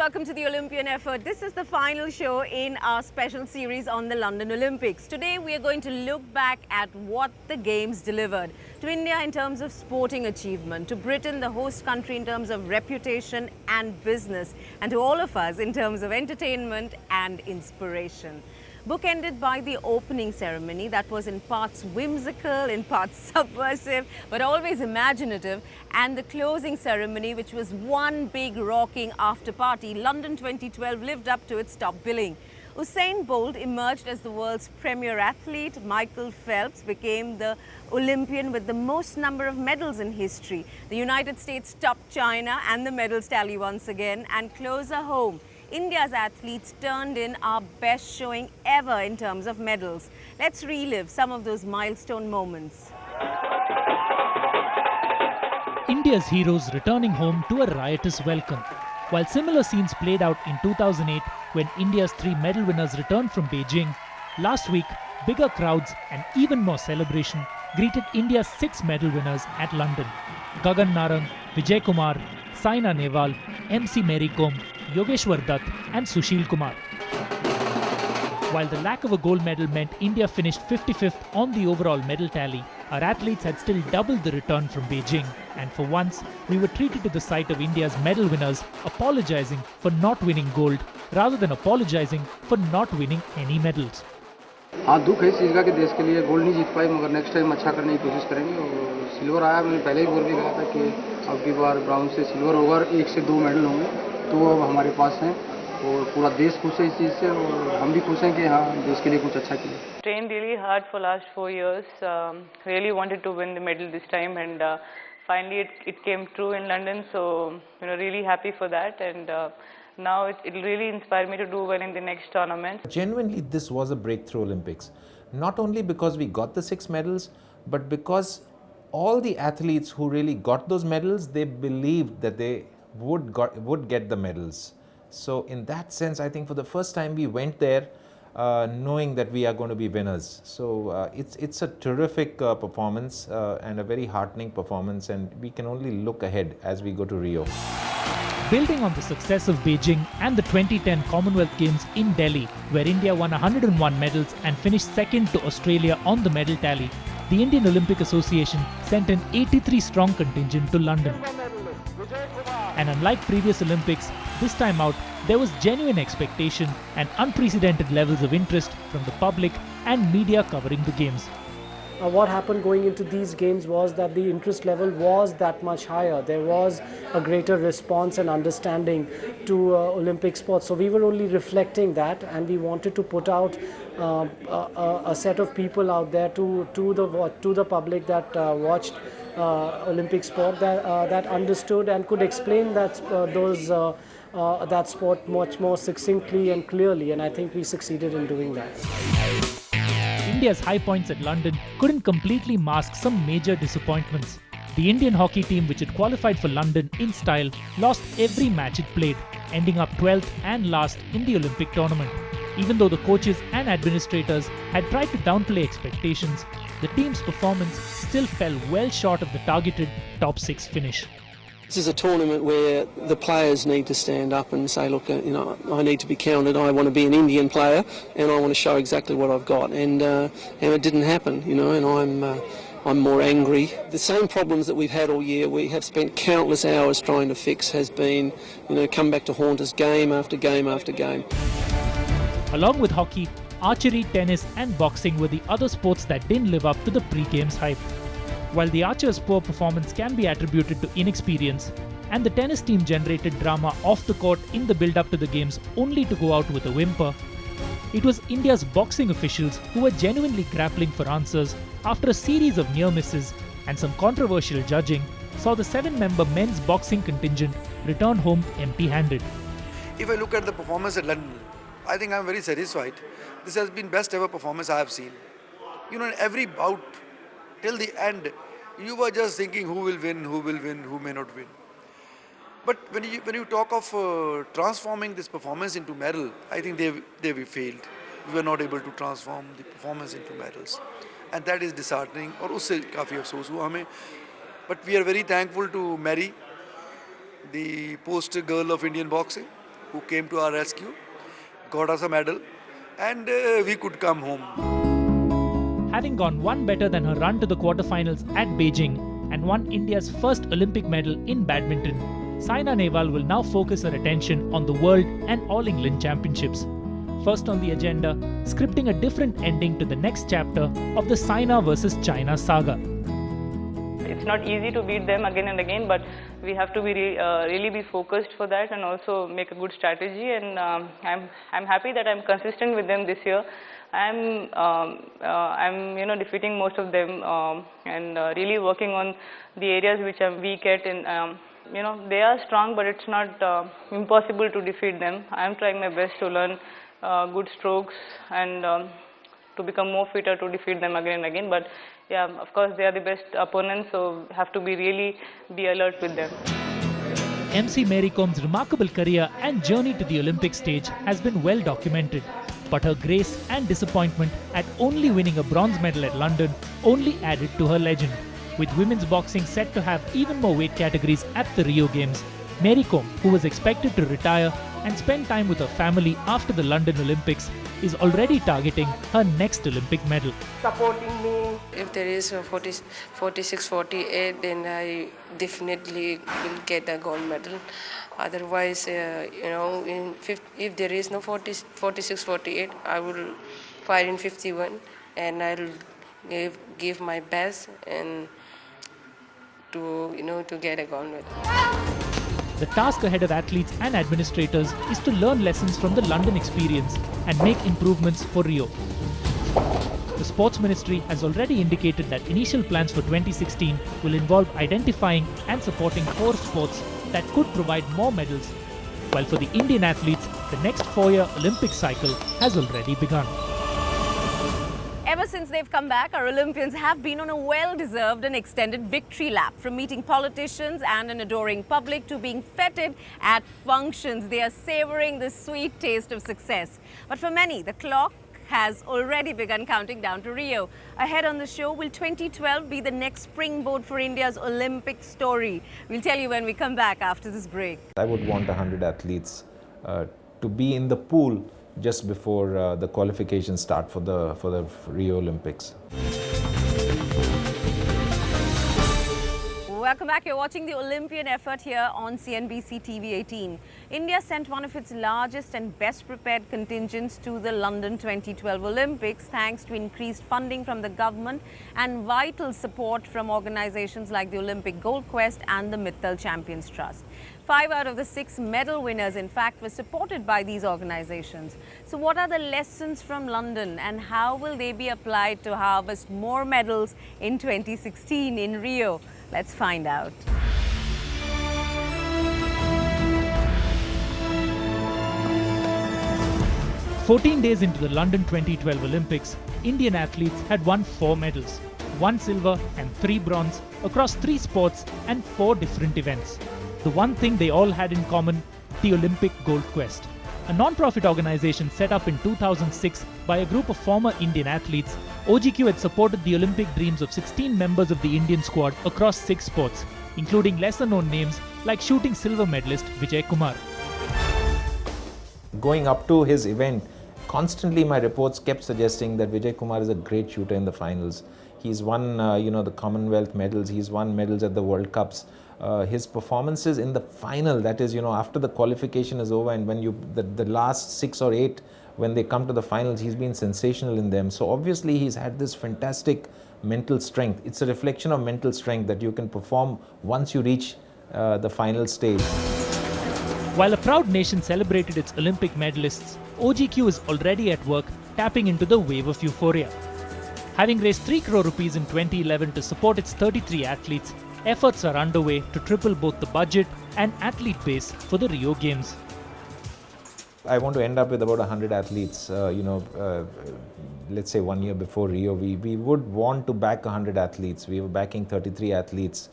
welcome to the Olympian Effort. This is the final show in our special series on the London Olympics. Today we are going to look back at what the Games delivered to India in terms of sporting achievement, to Britain, the host country, in terms of reputation and business, and to all of us in terms of entertainment and inspiration. Bookended by the opening ceremony that was in parts whimsical, in parts subversive, but always imaginative, and the closing ceremony, which was one big rocking after party, London 2012 lived up to its top billing. Usain Bolt emerged as the world's premier athlete. Michael Phelps became the Olympian with the most number of medals in history. The United States topped China and the medals tally once again. And closer home, India's athletes turned in our best showing ever in terms of medals. Let's relive some of those milestone moments. India's heroes returning home to a riotous welcome. While similar scenes played out in 2008 when India's 3 medal winners returned from Beijing, last week bigger crowds and even more celebration greeted India's 6 medal winners at London. Gagan Narang, Vijay Kumar, Saina Nehwal, MC Mary Kom, Yogeshwar Dutt and Sushil Kumar. While the lack of a gold medal meant India finished 55th on the overall medal tally, our athletes had still doubled the return from Beijing, and for once, we were treated to the sight of India's medal winners apologizing for not winning gold rather than apologizing for not winning any medals. हाँ, दुख है इस चीज़ का कि देश के लिए gold नहीं जीत पाए, मगर नेक्स्ट टाइम अच्छा करने की कोशिश करेंगे और सिल्वर आया। मैंने पहले ही बोल भी कहा था कि अब की बार ब्राउन से सिल्वर होगा और 1 से 2 मेडल होंगे, तो अब हमारे पास हैं और पूरा देश खुश है इस चीज़ से और हम भी खुश हैं कि हाँ, देश के लिए कुछ अच्छा किया। Trained really hard for last 4 years. Really wanted to win the medal this time, and finally it came true in London. So really happy for that, and now it'll really inspire me to do well in the next tournament. Genuinely, this was a breakthrough Olympics. Not only because we got the 6 medals, but because all the athletes who really got those medals, they believed that they would get the medals. So in that sense, I think for the first time we went there knowing that we are going to be winners. So it's a terrific performance and a very heartening performance, and we can only look ahead as we go to Rio. Building on the success of Beijing and the 2010 Commonwealth Games in Delhi, where India won 101 medals and finished second to Australia on the medal tally, the Indian Olympic Association sent an 83-strong contingent to London. And unlike previous Olympics, this time out, there was genuine expectation and unprecedented levels of interest from the public and media covering the Games. What happened going into these games was that the interest level was that much higher. There was a greater response and understanding to Olympic sports. So we were only reflecting that, and we wanted to put out a set of people out there to the public that watched Olympic sport, that understood and could explain that that sport much more succinctly and clearly. And I think we succeeded in doing that. India's high points at London couldn't completely mask some major disappointments. The Indian hockey team, which had qualified for London in style, lost every match it played, ending up 12th and last in the Olympic tournament. Even though the coaches and administrators had tried to downplay expectations, the team's performance still fell well short of the targeted top 6 finish. This is a tournament where the players need to stand up and say, look, I need to be counted. I want to be an Indian player, and I want to show exactly what I've got. And it didn't happen, and I'm more angry. The same problems that we've had all year, we have spent countless hours trying to fix, has been, come back to haunt us game after game after game. Along with hockey, archery, tennis and boxing were the other sports that didn't live up to the pre-Games hype. While the archers' poor performance can be attributed to inexperience, and the tennis team generated drama off the court in the build-up to the Games only to go out with a whimper, it was India's boxing officials who were genuinely grappling for answers after a series of near misses and some controversial judging saw the 7-member men's boxing contingent return home empty-handed. If I look at the performance at London, I think I'm very satisfied. This has been best ever performance I have seen. In every bout, till the end, you were just thinking who will win, who may not win. But when you talk of transforming this performance into medal, I think we failed. We were not able to transform the performance into medals, and that is disheartening. और उससे काफी अफसोस हुआ हमें. But we are very thankful to Mary, the poster girl of Indian boxing, who came to our rescue, got us a medal, and we could come home. Having gone one better than her run to the quarterfinals at Beijing and won India's first Olympic medal in badminton, Saina Nehwal will now focus her attention on the World and All England Championships. First on the agenda, scripting a different ending to the next chapter of the Saina vs China saga. It's not easy to beat them again and again, but we have to be really be focused for that and also make a good strategy. And I'm happy that I'm consistent with them this year. I'm defeating most of them and really working on the areas which I'm weak at. And they are strong, but it's not impossible to defeat them. I'm trying my best to learn good strokes and to become more fitter to defeat them again and again. But yeah, of course they are the best opponents, so have to be alert with them. MC Mary Com's remarkable career and journey to the Olympic stage has been well documented, but her grace and disappointment at only winning a bronze medal at London only added to her legend. With women's boxing set to have even more weight categories at the Rio Games, Mary Com, who was expected to retire and spend time with her family after the London Olympics, is already targeting her next Olympic medal. Supporting me. If there is a 46, 48, then I definitely will get a gold medal. Otherwise, if there is no 46, 48, I will fight in 51, and I'll give my best and to get a gold medal. The task ahead of athletes and administrators is to learn lessons from the London experience and make improvements for Rio. The Sports Ministry has already indicated that initial plans for 2016 will involve identifying and supporting 4 sports that could provide more medals, while for the Indian athletes, the next 4-year Olympic cycle has already begun. Ever since they've come back, our Olympians have been on a well-deserved and extended victory lap. From meeting politicians and an adoring public to being feted at functions, they are savouring the sweet taste of success. But for many, the clock has already begun counting down to Rio. Ahead on the show, will 2012 be the next springboard for India's Olympic story? We'll tell you when we come back after this break. I would want 100 athletes to be in the pool just before the qualifications start for the Rio Olympics. Welcome back. You're watching the Olympian effort here on CNBC TV 18. India sent one of its largest and best prepared contingents to the London 2012 Olympics thanks to increased funding from the government and vital support from organizations like the Olympic Gold Quest and the Mittal Champions Trust. 5 out of the 6 medal winners, in fact, were supported by these organizations. So what are the lessons from London and how will they be applied to harvest more medals in 2016 in Rio? Let's find out. "14 days into the London 2012 Olympics, Indian athletes had won 4 medals, 1 silver and 3 bronze across 3 sports and 4 different events. The one thing they all had in common, the Olympic Gold Quest, a non-profit organization set up in 2006 by a group of former Indian athletes. OGQ had supported the Olympic dreams of 16 members of the Indian squad across 6 sports, including lesser-known names like shooting silver medalist Vijay Kumar. Going up to his event, constantly my reports kept suggesting that Vijay Kumar is a great shooter in the finals. He's won, the Commonwealth medals. He's won medals at the World Cups. His performances in the final, that is, after the qualification is over and when the last 6 or 8, when they come to the finals, he's been sensational in them. So obviously he's had this fantastic mental strength. It's a reflection of mental strength that you can perform once you reach the final stage. While a proud nation celebrated its Olympic medalists, OGQ is already at work tapping into the wave of euphoria. Having raised 3 crore rupees in 2011 to support its 33 athletes, efforts are underway to triple both the budget and athlete base for the Rio Games. I want to end up with about 100 athletes, let's say 1 year before Rio. We would want to back 100 athletes. We were backing 33 athletes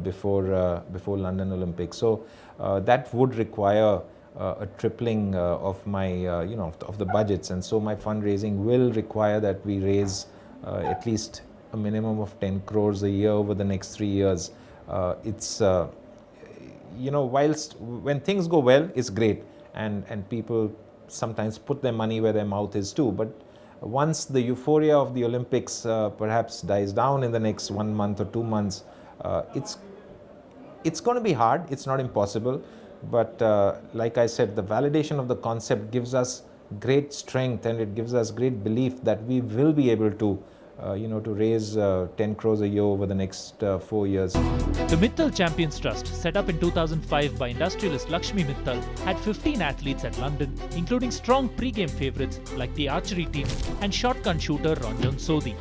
before London Olympics. So that would require a tripling of my, of the budgets. And so my fundraising will require that we raise at least a minimum of 10 crores a year over the next 3 years. Whilst when things go well, it's great. and people sometimes put their money where their mouth is too. But once the euphoria of the Olympics perhaps dies down in the next 1 month or 2 months, it's going to be hard. It's not impossible. But like I said, the validation of the concept gives us great strength, and it gives us great belief that we will be able to to raise 10 crores a year over the next 4 years. The Mittal Champions Trust, set up in 2005 by industrialist Lakshmi Mittal, had 15 athletes at London, including strong pre-game favourites like the archery team and shotgun shooter Ranjan Sodhi.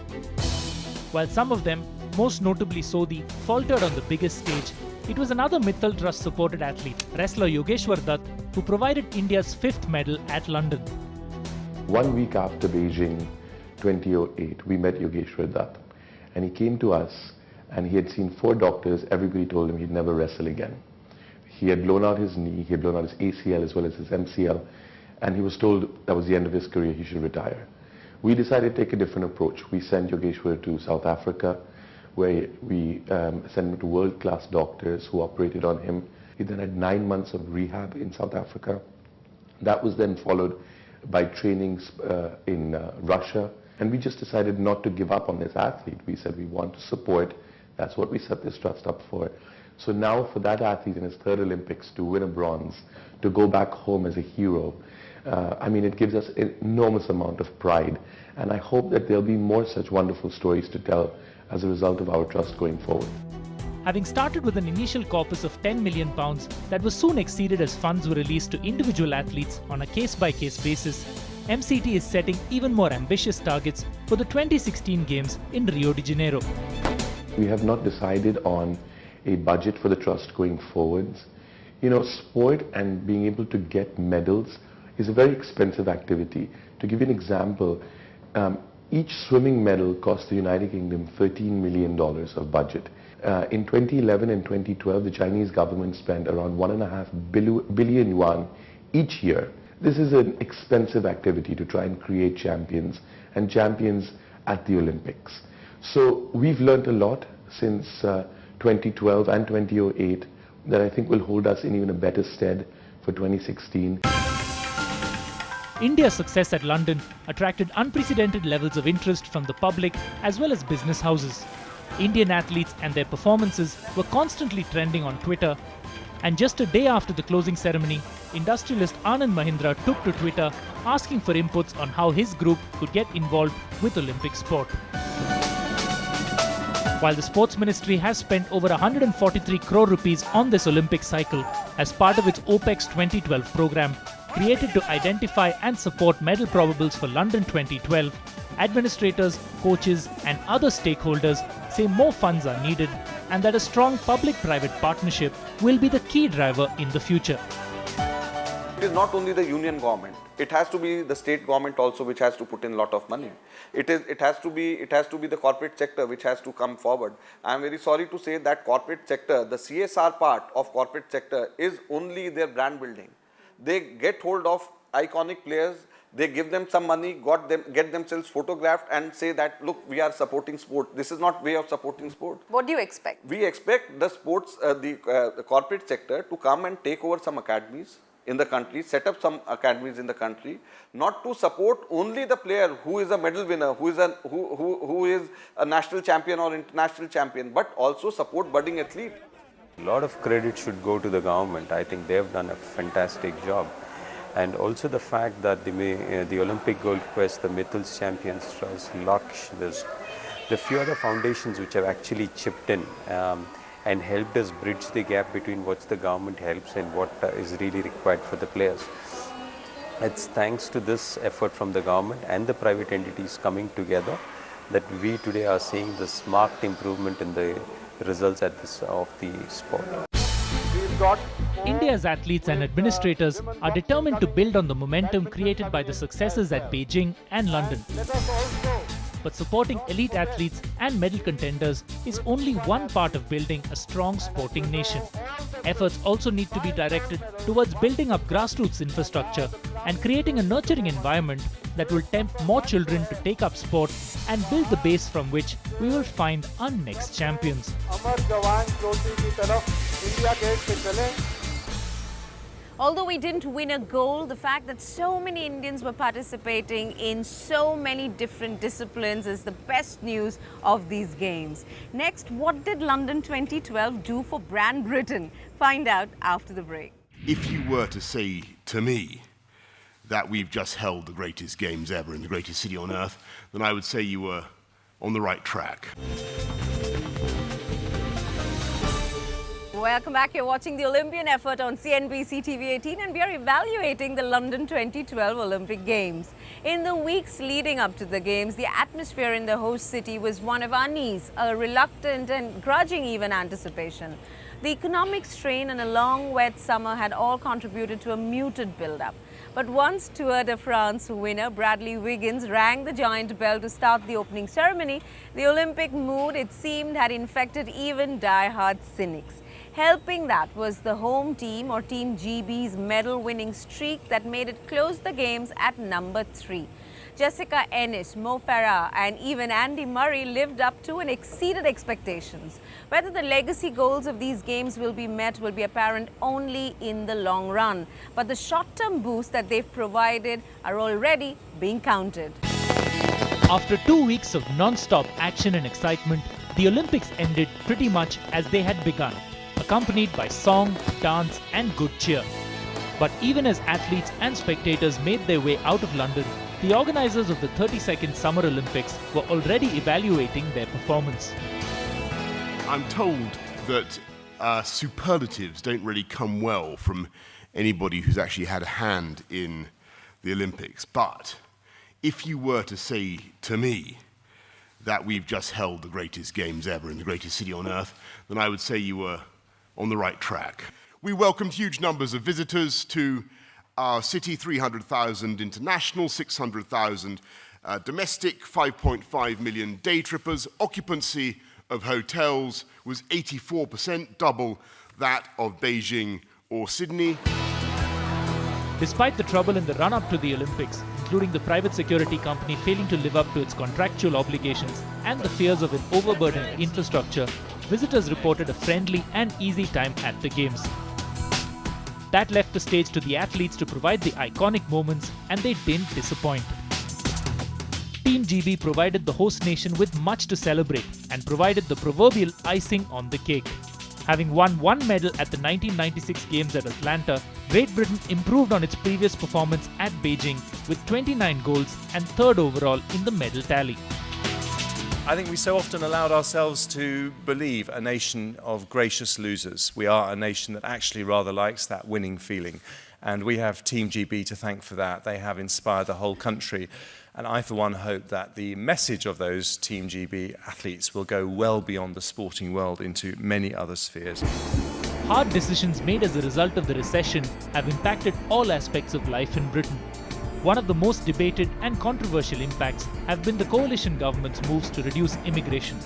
While some of them, most notably Sodhi, faltered on the biggest stage, it was another Mittal Trust supported athlete, wrestler Yogeshwar Dutt, who provided India's 5th medal at London. 1 week after Beijing 2008, we met Yogeshwar Dutt, and he came to us and he had seen 4 doctors. Everybody told him he'd never wrestle again. He had blown out his knee, he had blown out his ACL as well as his MCL, and he was told that was the end of his career, he should retire. We decided to take a different approach. We sent Yogeshwar to South Africa, where we sent him to world-class doctors who operated on him. He then had 9 months of rehab in South Africa. That was then followed by trainings in Russia. And we just decided not to give up on this athlete. We said we want to support. That's what we set this trust up for. So now for that athlete in his 3rd Olympics to win a bronze, to go back home as a hero, it gives us an enormous amount of pride. And I hope that there'll be more such wonderful stories to tell as a result of our trust going forward. Having started with an initial corpus of £10 million that was soon exceeded as funds were released to individual athletes on a case-by-case basis, MCT is setting even more ambitious targets for the 2016 Games in Rio de Janeiro. We have not decided on a budget for the trust going forwards. Sport and being able to get medals is a very expensive activity. To give you an example, each swimming medal cost the United Kingdom $13 million of budget. In 2011 and 2012, the Chinese government spent around 1.5 billion yuan each year. This is an expensive activity to try and create champions, and champions at the Olympics. So we've learned a lot since 2012 and 2008 that I think will hold us in even a better stead for 2016. India's success at London attracted unprecedented levels of interest from the public as well as business houses. Indian athletes and their performances were constantly trending on Twitter, and just a day after the closing ceremony, industrialist Anand Mahindra took to Twitter asking for inputs on how his group could get involved with Olympic sport. While the Sports Ministry has spent over 143 crore rupees on this Olympic cycle as part of its OPEX 2012 program, created to identify and support medal probables for London 2012, administrators, coaches and other stakeholders say more funds are needed and that a strong public-private partnership will be the key driver in the future. It is not only the union government, it has to be the state government also which has to put in a lot of money. It has to be the corporate sector which has to come forward. I am very sorry to say that corporate sector, the CSR part of corporate sector is only their brand building. They get hold of iconic players, they give them some money, get themselves photographed and say that, look, we are supporting sport. This is not way of supporting sport. What do you expect? We expect the sports, the corporate sector to come and take over some academies in the country, set up some academies in the country, not to support only the player who is a medal winner, who is a national champion or international champion, but also support budding athlete. A lot of credit should go to the government. I think they have done a fantastic job. And also the fact that the Olympic Gold Quest, the Mittal Champions Trust, Laksh, the few other foundations which have actually chipped in and helped us bridge the gap between what the government helps and what is really required for the players. It's thanks to this effort from the government and the private entities coming together that we today are seeing this marked improvement in the results of the sport. India's athletes and administrators are determined to build on the momentum created by the successes at Beijing and London. But supporting elite athletes and medal contenders is only one part of building a strong sporting nation. Efforts also need to be directed towards building up grassroots infrastructure and creating a nurturing environment that will tempt more children to take up sport and build the base from which we will find our next champions. Although we didn't win a gold, the fact that so many Indians were participating in so many different disciplines is the best news of these games. Next, what did London 2012 do for brand Britain? Find out after the break. If you were to say to me that we've just held the greatest games ever in the greatest city on earth, then I would say you were on the right track. Welcome back. You're watching the Olympian effort on CNBC TV18 and we are evaluating the London 2012 Olympic Games. In the weeks leading up to the Games, the atmosphere in the host city was one of unease, a reluctant and grudging even anticipation. The economic strain and a long wet summer had all contributed to a muted build-up. But once Tour de France winner Bradley Wiggins rang the giant bell to start the opening ceremony, the Olympic mood, it seemed, had infected even die-hard cynics. Helping that was the home team or Team GB's medal-winning streak that made it close the Games at number 3. Jessica Ennis, Mo Farah and even Andy Murray lived up to and exceeded expectations. Whether the legacy goals of these Games will be met will be apparent only in the long run. But the short-term boosts that they've provided are already being counted. After 2 weeks of non-stop action and excitement, the Olympics ended pretty much as they had begun, accompanied by song, dance and good cheer. But even as athletes and spectators made their way out of London, the organizers of the 32nd Summer Olympics were already evaluating their performance. I'm told that superlatives don't really come well from anybody who's actually had a hand in the Olympics. But if you were to say to me that we've just held the greatest games ever in the greatest city on earth, then I would say you were on the right track. We welcomed huge numbers of visitors to our city, 300,000 international, 600,000 domestic, 5.5 million day trippers. Occupancy of hotels was 84%, double that of Beijing or Sydney. Despite the trouble in the run-up to the Olympics, including the private security company failing to live up to its contractual obligations and the fears of an overburdened infrastructure, visitors reported a friendly and easy time at the Games. That left the stage to the athletes to provide the iconic moments, and they didn't disappoint. Team GB provided the host nation with much to celebrate and provided the proverbial icing on the cake. Having won 1 medal at the 1996 Games at Atlanta, Great Britain improved on its previous performance at Beijing with 29 golds and 3rd overall in the medal tally. I think we so often allowed ourselves to believe a nation of gracious losers. We are a nation that actually rather likes that winning feeling. And we have Team GB to thank for that. They have inspired the whole country. And I, for one, hope that the message of those Team GB athletes will go well beyond the sporting world into many other spheres. Hard decisions made as a result of the recession have impacted all aspects of life in Britain. One of the most debated and controversial impacts have been the coalition government's moves to reduce immigration,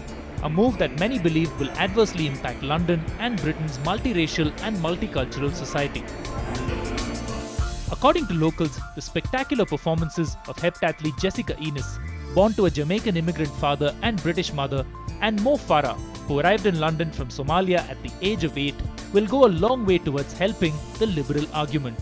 a move that many believe will adversely impact London and Britain's multiracial and multicultural society. According to locals, the spectacular performances of heptathlete Jessica Ennis, born to a Jamaican immigrant father and British mother, and Mo Farah, who arrived in London from Somalia at the age of 8, will go a long way towards helping the liberal argument.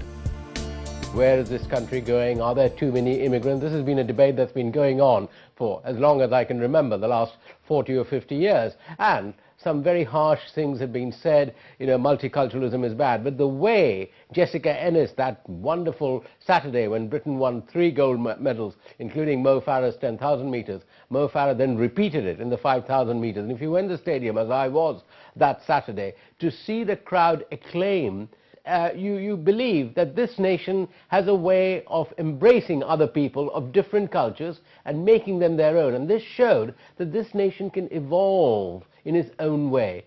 Where is this country going? Are there too many immigrants? This has been a debate that's been going on for as long as I can remember, the last 40 or 50 years. And some very harsh things have been said, multiculturalism is bad. But the way Jessica Ennis, that wonderful Saturday when Britain won 3 gold medals, including Mo Farah's 10,000 metres, Mo Farah then repeated it in the 5,000 metres. And if you went to the stadium, as I was that Saturday, to see the crowd acclaim, you believe that this nation has a way of embracing other people of different cultures and making them their own. And this showed that this nation can evolve in its own way.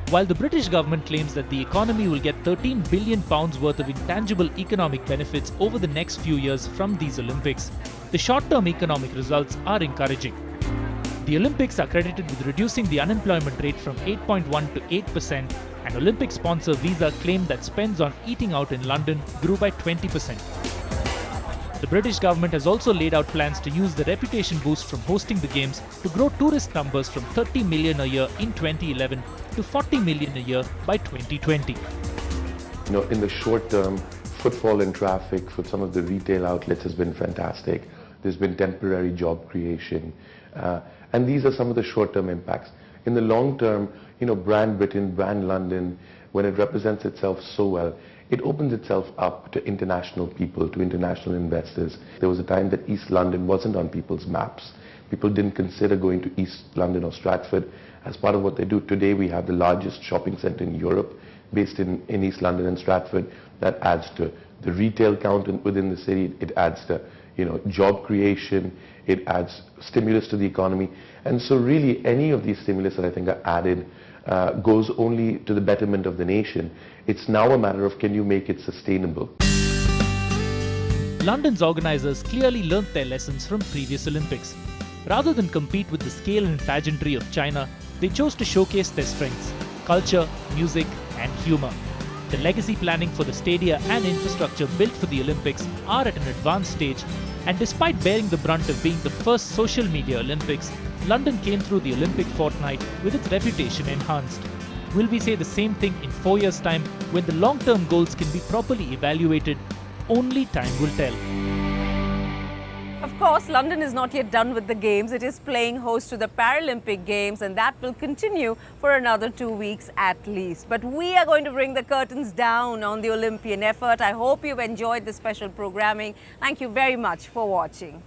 While the British government claims that the economy will get £13 billion worth of intangible economic benefits over the next few years from these Olympics, the short-term economic results are encouraging. The Olympics are credited with reducing the unemployment rate from 8.1 to 8%, and Olympic sponsor Visa claimed that spends on eating out in London grew by 20%. The British government has also laid out plans to use the reputation boost from hosting the Games to grow tourist numbers from 30 million a year in 2011 to 40 million a year by 2020. You know, in the short term, footfall and traffic for some of the retail outlets has been fantastic. There's been temporary job creation. And these are some of the short-term impacts. In the long term, you know, brand Britain, brand London, when it represents itself so well, it opens itself up to international people, to international investors. There was a time that East London wasn't on people's maps. People didn't consider going to East London or Stratford as part of what they do. Today we have the largest shopping centre in Europe based in East London and Stratford. That adds to the retail count within the city. It adds to, you know, job creation. It adds stimulus to the economy. And so really any of these stimulus that I think are added goes only to the betterment of the nation. It's now a matter of, can you make it sustainable? London's organisers clearly learnt their lessons from previous Olympics. Rather than compete with the scale and pageantry of China, they chose to showcase their strengths: culture, music and humour. The legacy planning for the stadia and infrastructure built for the Olympics are at an advanced stage, and despite bearing the brunt of being the first social media Olympics, London came through the Olympic fortnight with its reputation enhanced. Will we say the same thing in 4 years' time, when the long-term goals can be properly evaluated? Only time will tell. Of course, London is not yet done with the Games. It is playing host to the Paralympic Games, and that will continue for another 2 weeks at least. But we are going to bring the curtains down on the Olympian effort. I hope you've enjoyed the special programming. Thank you very much for watching.